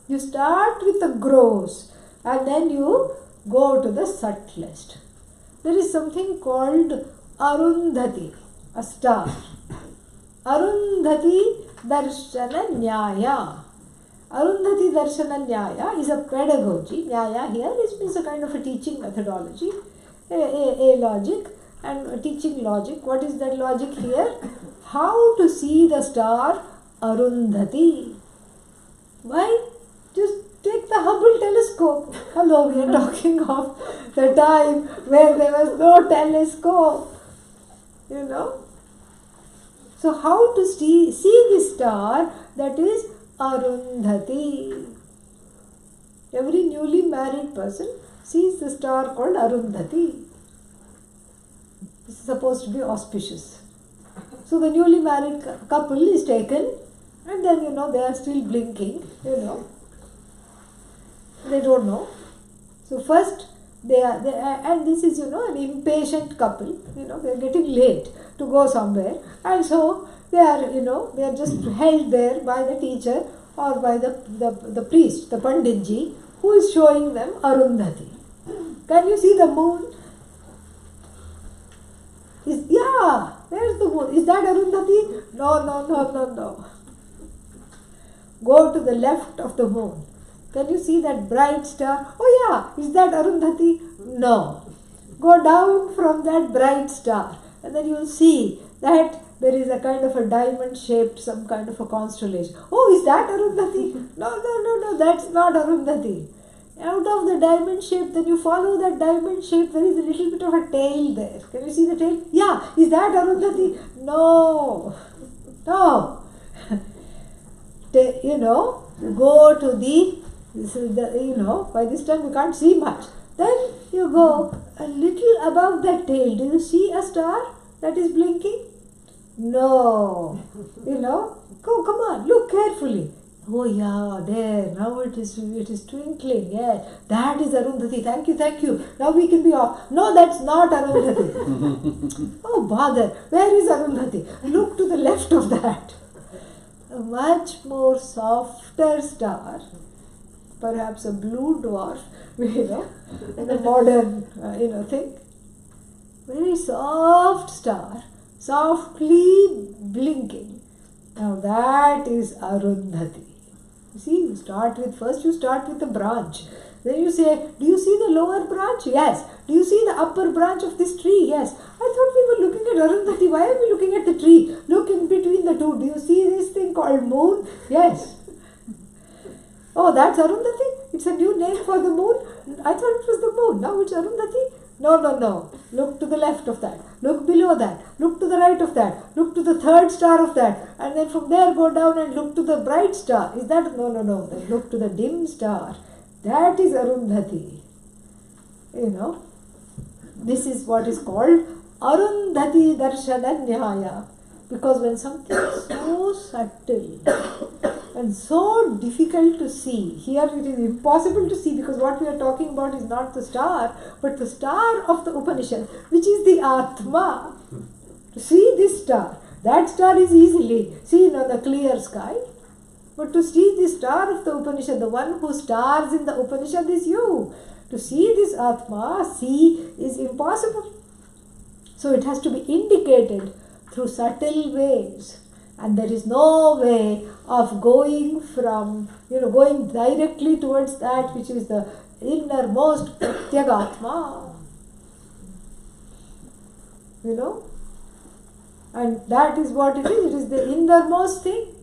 You start with the gross and then you go to the subtlest. There is something called Arundhati, a star. Arundhati Darshana Nyaya. Arundhati Darshana Nyaya is a pedagogy. Nyaya here is a kind of a teaching methodology, a logic, and a teaching logic. What is that logic here? How to see the star Arundhati. Why? Just Take the Hubble telescope. Hello, we are talking of the time where there was no telescope. So how to see this star? That is Arundhati. Every newly married person sees the star called Arundhati. This is supposed to be auspicious. So the newly married couple is taken, and then they are still blinking. They don't know. So first they are and this is an impatient couple. They are getting late to go somewhere, and so they are they are just held there by the teacher or by the priest, the Panditji, who is showing them Arundhati. Can you see the moon? Where's the moon? Is that Arundhati? No. Go to the left of the moon. Can you see that bright star? Oh yeah, is that Arundhati? No. Go down from that bright star, and then you will see that there is a kind of a diamond shaped, some kind of a constellation. Oh, is that Arundhati? No, that's not Arundhati. Out of the diamond shape, then you follow that diamond shape, there is a little bit of a tail there. Can you see the tail? Yeah, is that Arundhati? No. Go to by this time you can't see much. Then you go a little above that tail. Do you see a star that is blinking? No. Come on, look carefully. Oh yeah, there, now it is twinkling. Yeah, that is Arundhati. Thank you. Now we can be off. No, that's not Arundhati. Oh bother, where is Arundhati? Look to the left of that. A much more softer star, perhaps a blue dwarf, in a modern, thing. Very soft star, softly blinking. Now that is Arundhati. You see, you start with the branch. Then you say, do you see the lower branch? Yes. Do you see the upper branch of this tree? Yes. I thought we were looking at Arundhati. Why are we looking at the tree? Look in between the two. Do you see this thing called moon? Yes. Oh, that's Arundhati? It's a new name for the moon? I thought it was the moon. Now it's Arundhati? No. Look to the left of that. Look below that. Look to the right of that. Look to the third star of that. And then from there go down and look to the bright star. Is that? No. Then look to the dim star. That is Arundhati. This is what is called Arundhati Darshana Nyaya. Because when something is so subtle and so difficult to see, here it is impossible to see, because what we are talking about is not the star, but the star of the Upanishad, which is the Atma. To see this star, that star is easily seen on a clear sky, but to see the star of the Upanishad, the one who stars in the Upanishad is you. To see this Atma, see, is impossible. So it has to be indicated through subtle ways, and there is no way of going directly towards that which is the innermost Pratyagatma. And that is what it is. It is the innermost thing,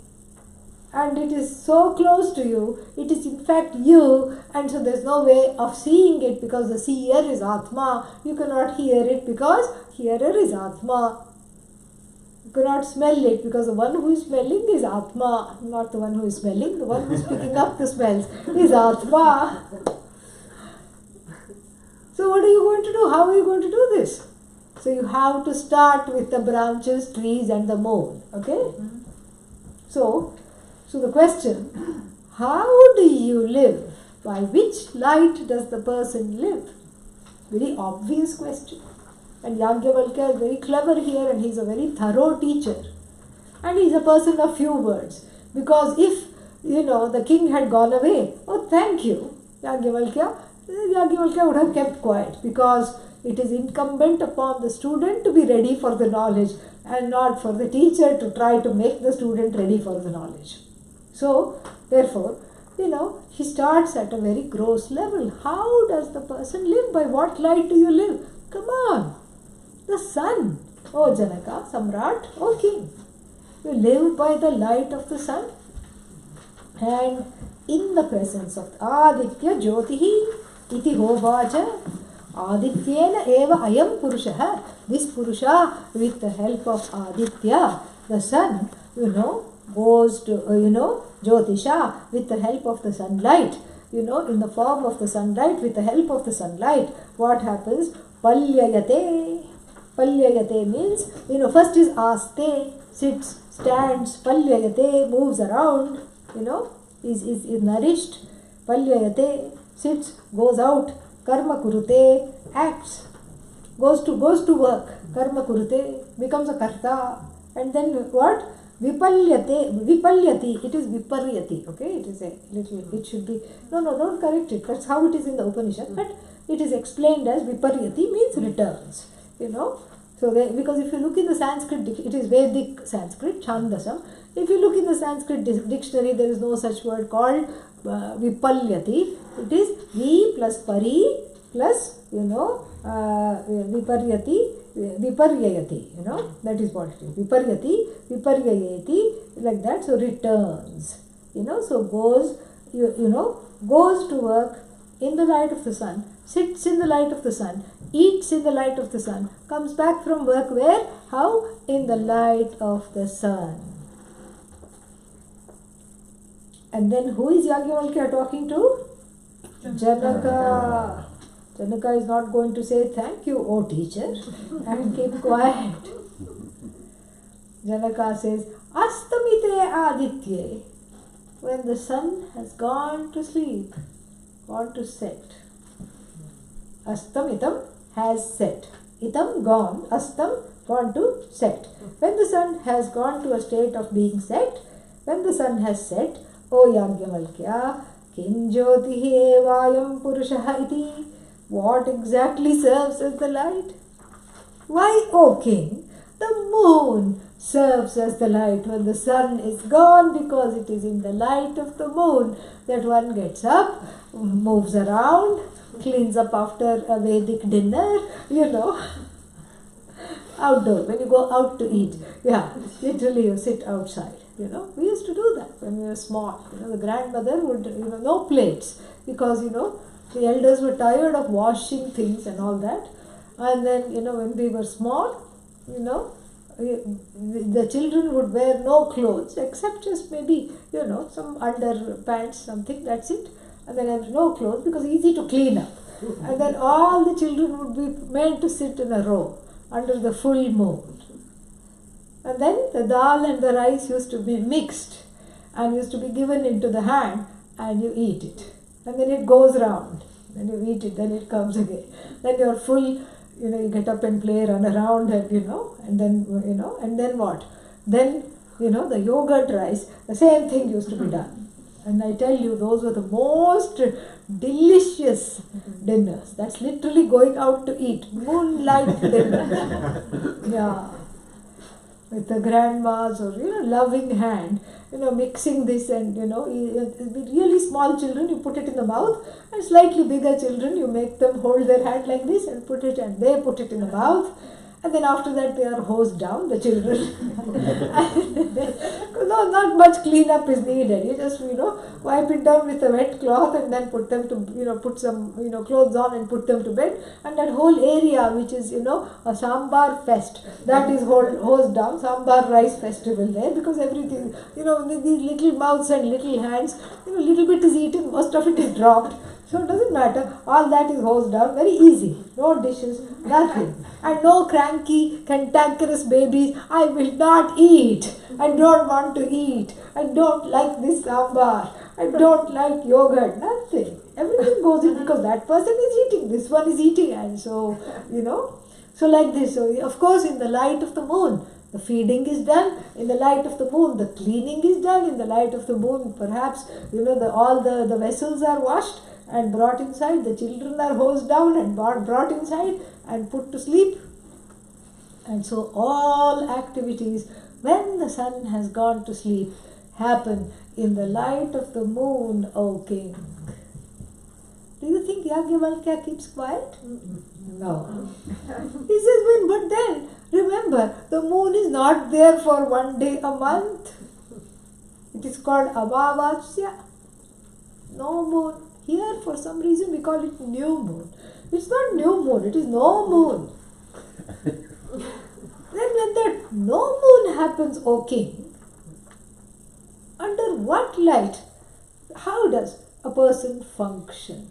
and it is so close to you. It is in fact you, and so there is no way of seeing it because the seer is Atma. You cannot hear it because hearer is Atma. You cannot smell it because the one who is smelling is Atma, not the one who is smelling. The one who is picking up the smells is Atma. So what are you going to do? How are you going to do this? So you have to start with the branches, trees and the moon. Okay? So the question, how do you live? By which light does the person live? Very obvious question. And Yajnavalkya is very clever here, and he is a very thorough teacher. And he is a person of few words. Because if, the king had gone away, oh thank you, Yajnavalkya would have kept quiet, because it is incumbent upon the student to be ready for the knowledge and not for the teacher to try to make the student ready for the knowledge. So, therefore, he starts at a very gross level. How does the person live? By what light do you live? Come on. The sun, O Janaka, Samrat, O king. You live by the light of the sun. And in the presence of Aditya Jyotihi iti hovacha. Adityena eva ayam purusha. This purusha, with the help of Aditya, the sun, goes to, Jyotisha, with the help of the sunlight, in the form of the sunlight, with the help of the sunlight, what happens? Palyayate. Palyayate means, first is aste, sits, stands. Palyayate, moves around, is nourished. Palyayate, sits, goes out. Karma kurute, acts, goes to work. Karma kurute, becomes a karta. And then what? Vipalyati, it is viparyati, okay? It is a little, it should be, no, don't correct it. That's how it is in the Upanishad, but it is explained as viparyati means returns, So, because if you look in the Sanskrit, it is Vedic Sanskrit, Chandasam. If you look in the Sanskrit dictionary, there is no such word called vipalyati. It is vi plus pari plus, viparyati, viparyayati, that is what it is. Viparyati, viparyayati, like that. So returns, so goes, goes to work in the light of the sun, sits in the light of the sun, eats in the light of the sun, comes back from work where? How? In the light of the sun. And then who is Yajnavalkya talking to? Janaka. Janaka is not going to say thank you, O teacher, and keep quiet. Janaka says, Astamite Aditye, when the sun has gone to sleep, gone to set. Astamitam has set. Itam gone, astam gone to set. When the sun has gone to a state of being set, when the sun has set, O Yajnavalkya, Kim Jyotihi evayam purushaha iti. What exactly serves as the light? Why, O king, the moon serves as the light when the sun is gone, because it is in the light of the moon that one gets up, moves around, cleans up after a Vedic dinner, outdoor, when you go out to eat. Yeah, literally you sit outside. We used to do that when we were small. The grandmother would, no plates, because, the elders were tired of washing things and all that. And then, when we were small, the children would wear no clothes except just maybe, some underpants, something, that's it. And then have no clothes because easy to clean up. And then all the children would be made to sit in a row under the full moon. And then the dal and the rice used to be mixed and used to be given into the hand, and you eat it. And then it goes round. Then you eat it, then it comes again. Then you're full, you get up and play, run around, and and then, and then what? Then, the yogurt rice, the same thing used to be done. And I tell you, those were the most delicious dinners. That's literally going out to eat. Moonlight dinner. Yeah. With the grandmas or, loving hand, mixing this and, really small children, you put it in the mouth, and slightly bigger children, you make them hold their hand like this and put it, and they put it in the mouth. And then after that they are hosed down, the children. No, not much cleanup is needed. You just, wipe it down with a wet cloth and then put them to, put some, clothes on and put them to bed. And that whole area, which is, a sambar fest, that is hosed down, sambar rice festival there, because everything, with these little mouths and little hands, little bit is eaten, most of it is dropped. So it doesn't matter, all that is hosed down, very easy, no dishes, nothing. And no cranky, cantankerous babies, I will not eat, I don't want to eat, I don't like this sambar, I don't like yogurt, nothing. Everything goes in because that person is eating, this one is eating, and so, so like this. So of course in the light of the moon, the feeding is done. In the light of the moon, the cleaning is done. In the light of the moon, perhaps, all the vessels are washed and brought inside, the children are hosed down and brought inside and put to sleep. And so all activities, when the sun has gone to sleep, happen in the light of the moon, O king. Do you think Yajnavalkya keeps quiet? No. He says, but then, remember, the moon is not there for one day a month. It is called Amavasya. No moon. Here, for some reason, we call it new moon. It's not new moon, it is no moon. Then when that no moon happens, O king, under what light, how does a person function?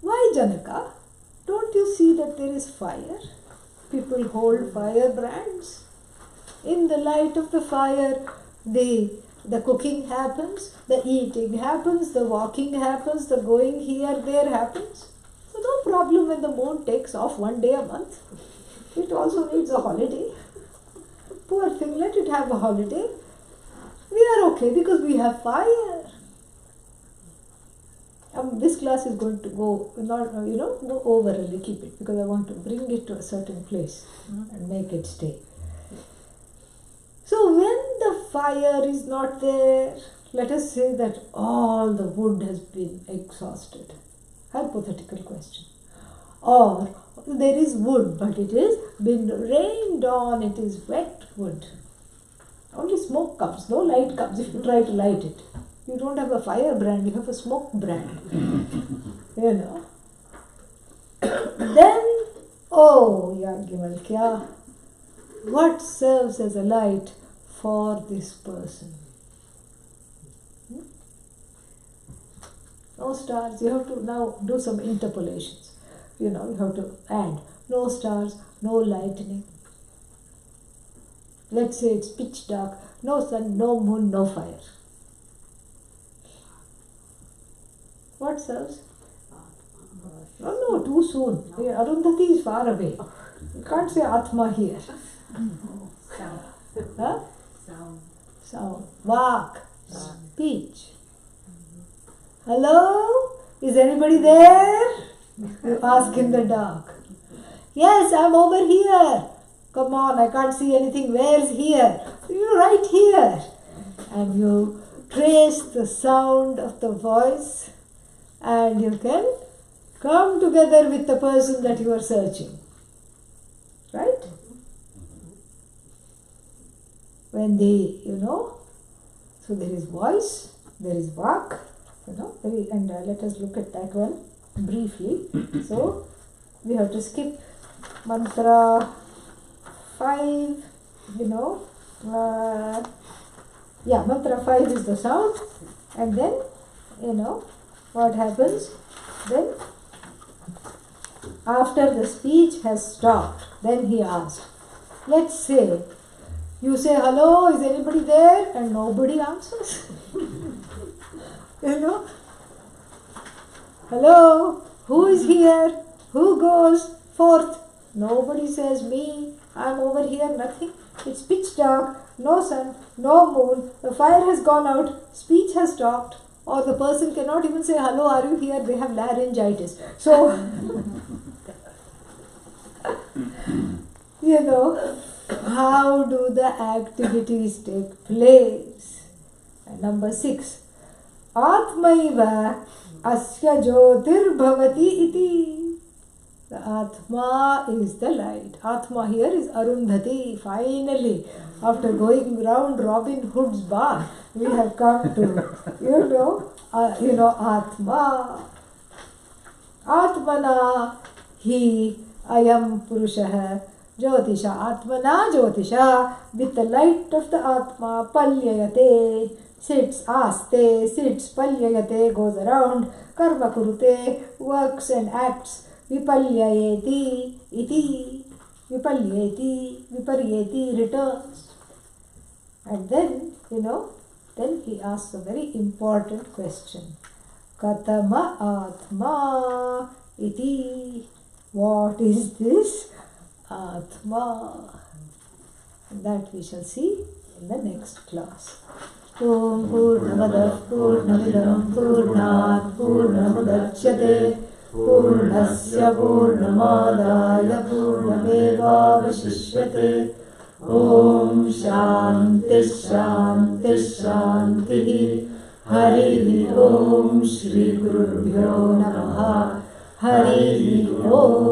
Why, Janaka? Don't you see that there is fire? People hold firebrands. In the light of the fire, the cooking happens, the eating happens, the walking happens, the going here, there happens. So no problem when the moon takes off one day a month. It also needs a holiday. Poor thing, let it have a holiday. We are okay because we have fire. This class is going to go, go over a little bit because I want to bring it to a certain place and make it stay. So when the fire is not there, let us say that all the wood has been exhausted. Hypothetical question. Or there is wood, but it has been rained on, it is wet wood. Only smoke comes, no light comes if you try to light it. You don't have a firebrand, you have a smoke brand. Then, Yagyavalkya, what serves as a light for this person? No stars, you have to now do some interpolations. You have to add no stars, no lightning. Let's say it's pitch dark, no sun, no moon, no fire. What serves? No, too soon. Arundhati is far away. You can't say Atma here. Sound. Huh? Sound. Vak. Speech. Hello? Is anybody there? You ask in the dark. Yes, I'm over here. Come on, I can't see anything. Where's here? You're right here. And you trace the sound of the voice and you can come together with the person that you are searching. Right? When so there is voice, there is vak, and let us look at that one briefly. So we have to skip mantra 5, mantra 5 is the sound, and then, what happens? Then, after the speech has stopped, then he asked, let's say, you say, hello, is anybody there? And nobody answers. Hello, who is here? Who goes forth? Nobody says me, I'm over here, nothing. It's pitch dark, no sun, no moon, the fire has gone out, speech has stopped, or the person cannot even say, hello, are you here? They have laryngitis. So, how do the activities take place? And number 6, Atmaiva asya Jyotir-Bhavati iti. The Atma is the light. Atma here is Arundhati. Finally, after going round Robin Hood's barn, we have come to, Atma. Atmana hi ayam purusha Jyotisha. Atmana Jyotisha. With the light of the Atma, palyayate. Sits, palyayate, goes around, karma kurute, works and acts. Vipalyayeti, iti, vipalyeti, viparyeti, returns. And then, then he asks a very important question. Katama Atma iti. What is this Atma? And that we shall see in the next class. Om Purnamadav Purnamidam Purnat Purnamudachyate Purnasya Purnamadaya Purnamevavashishyate. Om Shanti Shanti Shanti. Hari Om Shri Gurubhyo Namaha. Hari Om.